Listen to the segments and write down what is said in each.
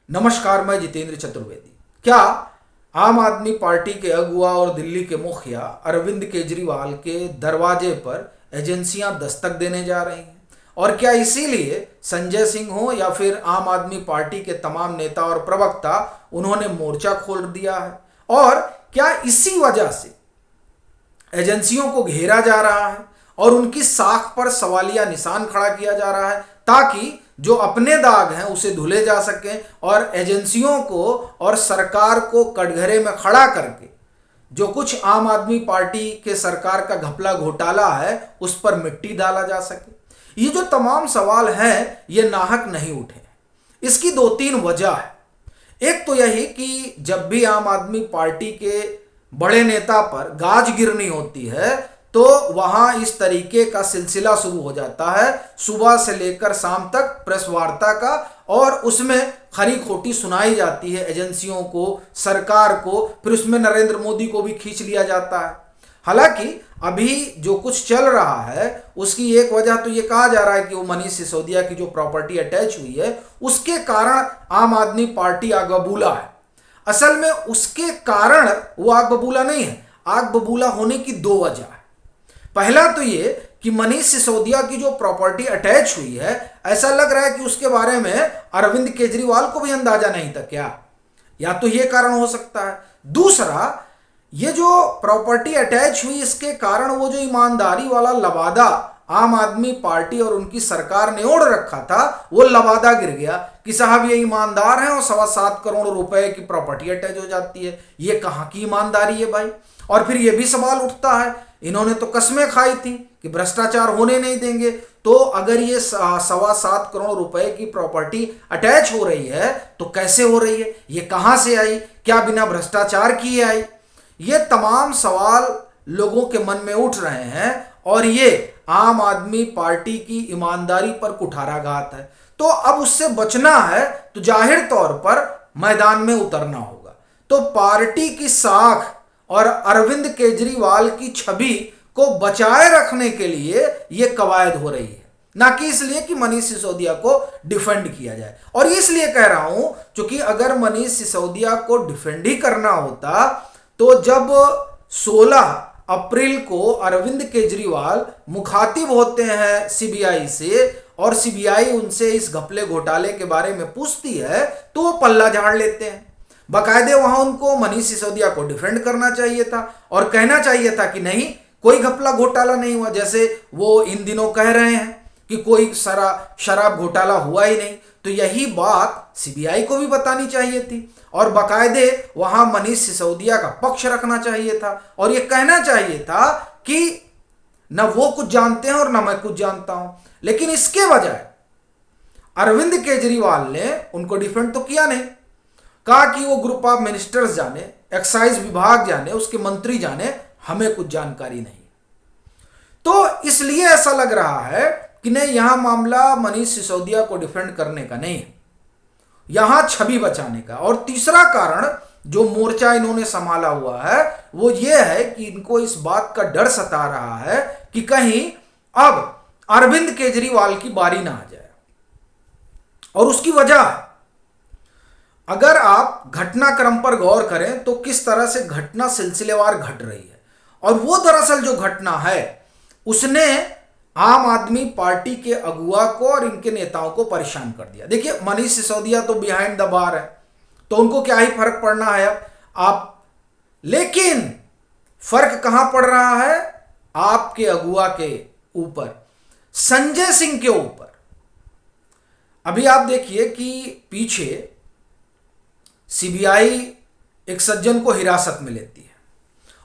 नमस्कार, मैं जितेंद्र चतुर्वेदी। क्या आम आदमी पार्टी के अगुआ और दिल्ली के मुखिया अरविंद केजरीवाल के दरवाजे पर एजेंसियां दस्तक देने जा रही हैं? और क्या इसीलिए संजय सिंह हो या फिर आम आदमी पार्टी के तमाम नेता और प्रवक्ता उन्होंने मोर्चा खोल दिया है? और क्या इसी वजह से एजेंसियों को घेरा जा रहा है और उनकी साख पर सवालिया निशान खड़ा किया जा रहा है ताकि जो अपने दाग हैं उसे धुले जा सकें और एजेंसियों को और सरकार को कटघरे में खड़ा करके जो कुछ आम आदमी पार्टी के सरकार का घपला घोटाला है उस पर मिट्टी डाला जा सके? ये जो तमाम सवाल हैं ये नाहक नहीं उठे। इसकी दो तीन वजह है। एक तो यही कि जब भी आम आदमी पार्टी के बड़े नेता पर गाज गिरनी होती है तो वहां इस तरीके का सिलसिला शुरू हो जाता है, सुबह से लेकर शाम तक प्रेस वार्ता का, और उसमें खरी खोटी सुनाई जाती है एजेंसियों को, सरकार को, फिर उसमें नरेंद्र मोदी को भी खींच लिया जाता है। हालांकि अभी जो कुछ चल रहा है उसकी एक वजह तो ये कहा जा रहा है कि वो मनीष सिसोदिया की जो प्रॉपर्टी अटैच हुई है उसके कारण आम आदमी पार्टी आग बबूला है। असल में उसके कारण वो आग बबूला नहीं है। आग बबूला होने की दो वजह है। पहला तो ये कि मनीष सिसोदिया की जो प्रॉपर्टी अटैच हुई है, ऐसा लग रहा है कि उसके बारे में अरविंद केजरीवाल को भी अंदाजा नहीं था क्या? या तो ये कारण हो सकता है। दूसरा, ये जो प्रॉपर्टी अटैच हुई इसके कारण वो जो ईमानदारी वाला लबादा आम आदमी पार्टी और उनकी सरकार ने ओढ़ रखा था वो लबादा गिर गया कि साहब ये ईमानदार हैं और 7.25 करोड़ रुपए की प्रॉपर्टी अटैच हो जाती है। ये कहाँ की ईमानदारी है भाई? और फिर ये भी सवाल उठता है, इन्होंने तो कस्में खाई थी कि भ्रष्टाचार होने नहीं देंगे, तो अगर ये 7.25 करोड़ रुपए की प्रॉपर्टी अटैच हो रही है तो कैसे हो रही है? ये कहाँ से आई? क्या बिना भ्रष्टाचार किए आई? ये तमाम सवाल लोगों के मन में उठ रहे हैं और ये आम आदमी पार्टी की ईमानदारी पर कुठाराघात है। तो अब उससे बचना है तो जाहिर तौर पर मैदान में उतरना होगा। तो पार्टी की साख और अरविंद केजरीवाल की छवि को बचाए रखने के लिए यह कवायद हो रही है, ना कि इसलिए कि मनीष सिसोदिया को डिफेंड किया जाए। और इसलिए कह रहा हूं क्योंकि अगर मनीष सिसोदिया को डिफेंड ही करना होता तो जब 16 अप्रैल को अरविंद केजरीवाल मुखातिब होते हैं सीबीआई से और सीबीआई उनसे इस घपले घोटाले के बारे में पूछती है तो वो पल्ला झाड़ लेते हैं। बाकायदे वहां उनको मनीष सिसोदिया को डिफेंड करना चाहिए था और कहना चाहिए था कि नहीं, कोई घपला घोटाला नहीं हुआ, जैसे वो इन दिनों कह रहे हैं कि कोई शराब घोटाला हुआ ही नहीं। तो यही बात सीबीआई को भी बतानी चाहिए थी और बाकायदे वहां मनीष सिसोदिया का पक्ष रखना चाहिए था और यह कहना चाहिए था कि न वो कुछ जानते हैं और न मैं कुछ जानता हूं। लेकिन इसके बजाय अरविंद केजरीवाल ने उनको डिफेंड तो किया नहीं, कहा कि वो ग्रुप ऑफ मिनिस्टर्स जाने, एक्साइज विभाग जाने, उसके मंत्री जाने, हमें कुछ जानकारी नहीं। तो इसलिए ऐसा लग रहा है कि नहीं, यहां मामला मनीष सिसोदिया को डिफेंड करने का नहीं है, यहां छवि बचाने का। और तीसरा कारण जो मोर्चा इन्होंने संभाला हुआ है वो ये है कि इनको इस बात का डर सता रहा है कि कहीं अब अरविंद केजरीवाल की बारी ना आ जाए। और उसकी वजह, अगर आप घटनाक्रम पर गौर करें तो किस तरह से घटना सिलसिलेवार घट रही है, और वो दरअसल जो घटना है उसने आम आदमी पार्टी के अगुआ को और इनके नेताओं को परेशान कर दिया। देखिए, मनीष सिसोदिया तो बिहाइंड द बार है तो उनको क्या ही फर्क पड़ना है अब आप, लेकिन फर्क कहां पड़ रहा है? आपके अगुआ के ऊपर, संजय सिंह के ऊपर। अभी आप देखिए कि पीछे सीबीआई एक सज्जन को हिरासत में लेती है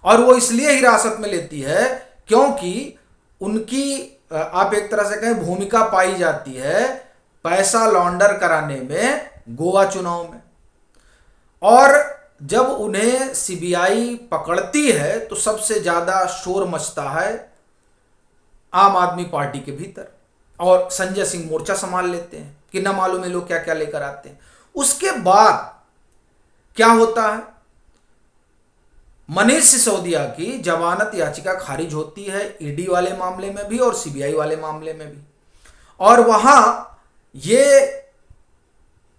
और वो इसलिए हिरासत में लेती है क्योंकि उनकी, आप एक तरह से कहें, भूमिका पाई जाती है पैसा लॉन्डर कराने में गोवा चुनाव में। और जब उन्हें सीबीआई पकड़ती है तो सबसे ज्यादा शोर मचता है आम आदमी पार्टी के भीतर और संजय सिंह मोर्चा संभाल लेते हैं कि न मालूम है लोग क्या क्या लेकर आते हैं। उसके बाद क्या होता है? मनीष सिसोदिया की जमानत याचिका खारिज होती है, ईडी वाले मामले में भी और सीबीआई वाले मामले में भी। और वहां ये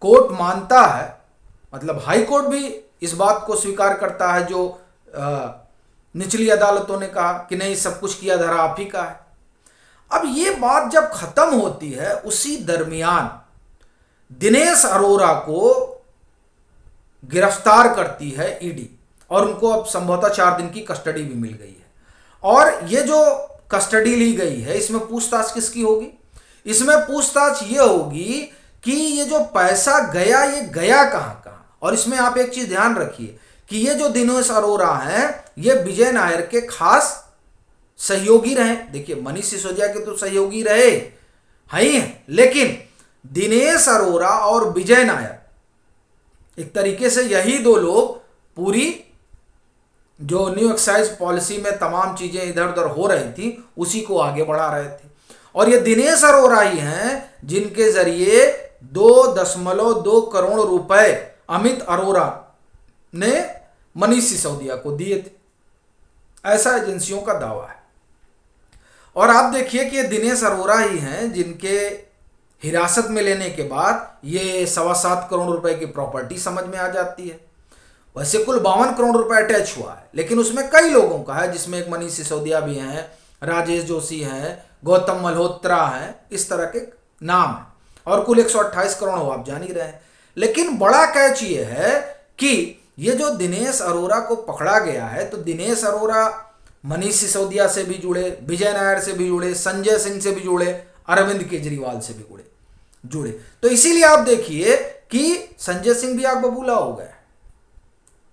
कोर्ट मानता है, मतलब हाई कोर्ट भी इस बात को स्वीकार करता है जो निचली अदालतों ने कहा कि नहीं सब कुछ किया धरा आप ही का है। अब ये बात जब खत्म होती है, उसी दरमियान दिनेश अरोरा को गिरफ्तार करती है ईडी और उनको अब संभवतः 4 दिन की कस्टडी भी मिल गई है। और ये जो कस्टडी ली गई है इसमें पूछताछ किसकी होगी? इसमें पूछताछ ये होगी कि ये जो पैसा गया ये गया कहां कहां। और इसमें आप एक चीज ध्यान रखिए कि ये जो दिनेश अरोरा हैं ये विजय नायर के खास सहयोगी रहे। देखिए मनीष सिसोदिया के तो सहयोगी रहे हैं, लेकिन दिनेश अरोरा और विजय नायर एक तरीके से यही दो लोग पूरी जो न्यू एक्साइज पॉलिसी में तमाम चीजें इधर उधर हो रही थी उसी को आगे बढ़ा रहे थे। और ये दिनेश अरोरा ही हैं जिनके जरिए 2.2 करोड़ रुपए अमित अरोरा ने मनीष सिसोदिया को दिए थे, ऐसा एजेंसियों का दावा है। और आप देखिए कि ये दिनेश अरोरा ही हैं जिनके हिरासत में लेने के बाद ये 7.25 करोड़ रुपए की प्रॉपर्टी समझ में आ जाती है। वैसे कुल 52 करोड़ रुपए अटैच हुआ है, लेकिन उसमें कई लोगों का है, जिसमें एक मनीष सिसोदिया भी हैं, राजेश जोशी हैं, गौतम मल्होत्रा हैं, इस तरह के नाम है। और कुल 128 करोड़ हो आप जान ही रहे हैं। लेकिन बड़ा कैच ये है कि ये जो दिनेश अरोरा को पकड़ा गया है, तो दिनेश अरोरा मनीष सिसोदिया से भी जुड़े, विजय नायर से भी जुड़े, संजय सिंह से भी जुड़े, अरविंद केजरीवाल से भी जुड़े। तो इसीलिए आप देखिए कि संजय सिंह भी आग बबूला हो गए।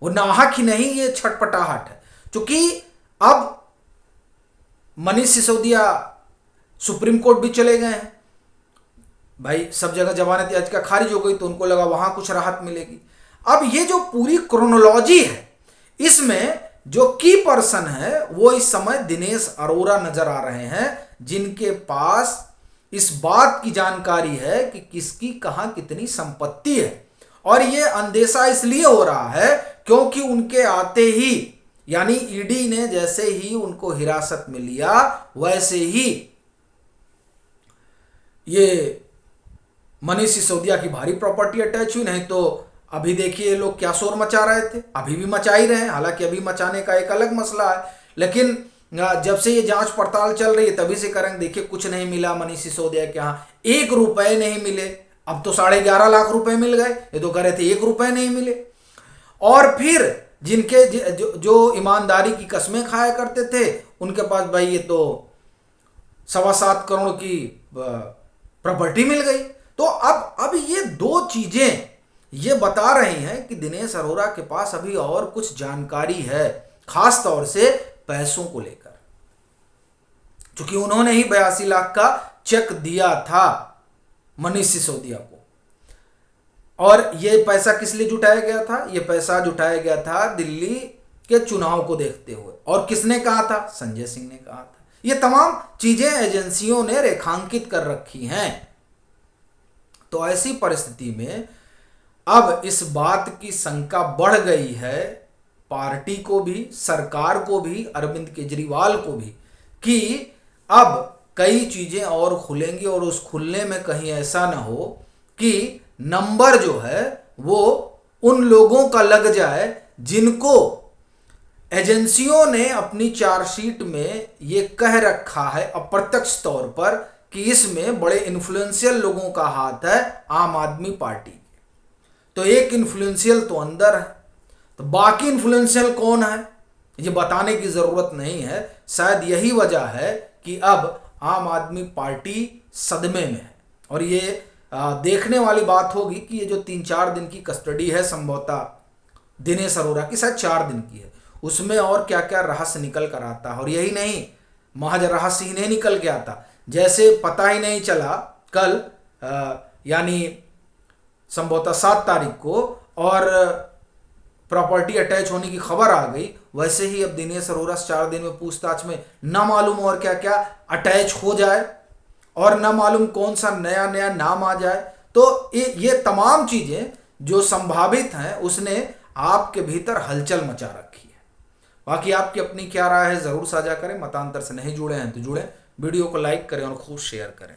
वो नाहक ही नहीं, ये छटपटाहट है। क्योंकि अब मनीष सिसोदिया सुप्रीम कोर्ट भी चले गए हैं, भाई सब जगह जमानत याचिका खारिज हो गई तो उनको लगा वहां कुछ राहत मिलेगी। अब ये जो पूरी क्रोनोलॉजी है इसमें जो की पर्सन है वो इस समय दिनेश अरोरा नजर आ रहे हैं, जिनके पास इस बात की जानकारी है कि किसकी कहां कितनी संपत्ति है। और ये अंदेशा इसलिए हो रहा है क्योंकि उनके आते ही, यानी ईडी ने जैसे ही उनको हिरासत में लिया वैसे ही ये मनीष सिसोदिया की भारी प्रॉपर्टी अटैच हुई। नहीं तो अभी देखिए लोग क्या शोर मचा रहे थे, अभी भी मचा ही रहे हैं। हालांकि अभी मचाने का एक अलग मसला है, लेकिन जब से ये जांच पड़ताल चल रही है तभी से करेंगे। देखिए कुछ नहीं मिला मनीष सिसोदिया के यहाँ, 1 रुपए नहीं मिले। अब तो 11.5 लाख रुपए मिल गए, ये तो कह रहे थे 1 रुपए नहीं मिले। और फिर जिनके जो ईमानदारी की कस्में खाया करते थे उनके पास भाई ये तो 7.25 करोड़ की प्रॉपर्टी मिल गई। तो अब ये दो चीजें ये बता रही हैं कि दिनेश अरोरा के पास अभी और कुछ जानकारी है, खास तौर से पैसों को लेकर, क्योंकि उन्होंने ही 82 लाख का चेक दिया था मनीष सिसोदिया को। और ये पैसा किस लिए जुटाया गया था? ये पैसा जुटाया गया था दिल्ली के चुनाव को देखते हुए। और किसने कहा था? संजय सिंह ने कहा था। ये तमाम चीजें एजेंसियों ने रेखांकित कर रखी हैं। तो ऐसी परिस्थिति में अब इस बात की शंका बढ़ गई है पार्टी को भी, सरकार को भी, अरविंद केजरीवाल को भी, कि अब कई चीजें और खुलेंगी और उस खुलने में कहीं ऐसा ना हो कि नंबर जो है वो उन लोगों का लग जाए जिनको एजेंसियों ने अपनी चार्जशीट में ये कह रखा है अप्रत्यक्ष तौर पर कि इसमें बड़े इन्फ्लुएंशियल लोगों का हाथ है आम आदमी पार्टी के। तो एक इन्फ्लुएंशियल तो अंदर है, तो बाकी इन्फ्लुएंशियल कौन है ये बताने की जरूरत नहीं है। शायद यही वजह है कि अब आम आदमी पार्टी सदमे में है। और ये देखने वाली बात होगी कि ये जो 3-4 दिन की कस्टडी है संभवतः दिनेश अरोरा की, शायद 4 दिन की है, उसमें और क्या क्या रहस्य निकल कर आता है। और यही नहीं, महज रहस्य ही नहीं निकल के आता, जैसे पता ही नहीं चला कल यानी संभवतः 7 तारीख को और प्रॉपर्टी अटैच होने की खबर आ गई, वैसे ही अब दिनेश अरोरा 4 दिन में पूछताछ में न मालूम और क्या क्या अटैच हो जाए और न मालूम कौन सा नया नया नाम आ जाए। तो ये तमाम चीजें जो संभावित हैं उसने आपके भीतर हलचल मचा रखी है। बाकी आपकी अपनी क्या राय है जरूर साझा करें। मतांतर से नहीं जुड़े हैं तो जुड़ें, वीडियो को लाइक करें और खूब शेयर करें।